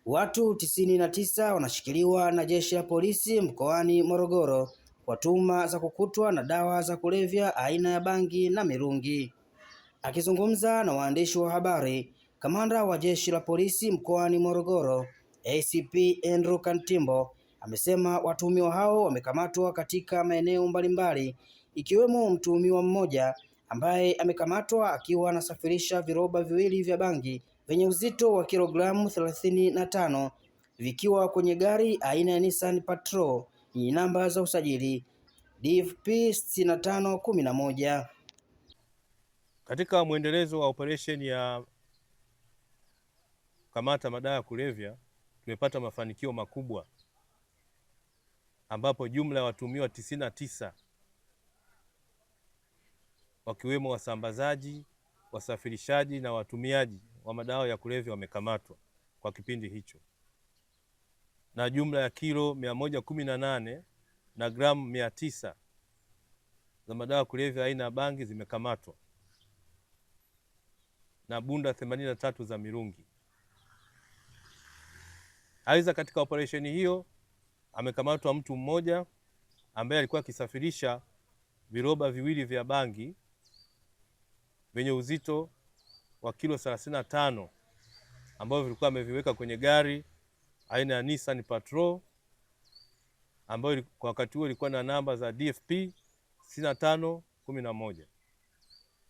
Watu 99 wanashikiliwa na jeshi la polisi mkoani Morogoro kwa tuhuma za kukutwa na dawa za kulevya aina ya bangi na mirungi. Akizungumza na waandishi wa habari, kamanda wa jeshi la polisi mkoani Morogoro, ACP Andrew Kantimbo, amesema watuhumiwa hao wamekamatwa katika maeneo mbalimbali ikiwemo mtuhumiwa mmoja ambaye amekamatwa akiwa anasafirisha viroba viwili vya bangi vyenye uzito wa kilogramu 35 vikiwa kwenye gari aina ya Nissan Patrol yenye namba za usajili DFP 6511. Katika mwendelezo wa operesheni ya kamata madawa ya kulevya tumepata mafanikio makubwa ambapo jumla ya watuhumiwa 99 wakiwemo wasambazaji, wasafirishaji na watumiaji wa madawa ya kulevya wamekamatwa kwa kipindi hicho, na jumla ya kilo 118 na gramu 900 za madawa ya kulevya aina ya bangi zimekamatwa na bunda 83 za mirungi. Aidha, katika operesheni hiyo amekamatwa mtu mmoja ambaye alikuwa akisafirisha viroba viwili vya bangi vyenye uzito wa kilo 35 ambavyo vilikuwa ameviweka kwenye gari aina ya Nissan Patrol ambayo kwa wakati huo ilikuwa na namba za DFP 6511.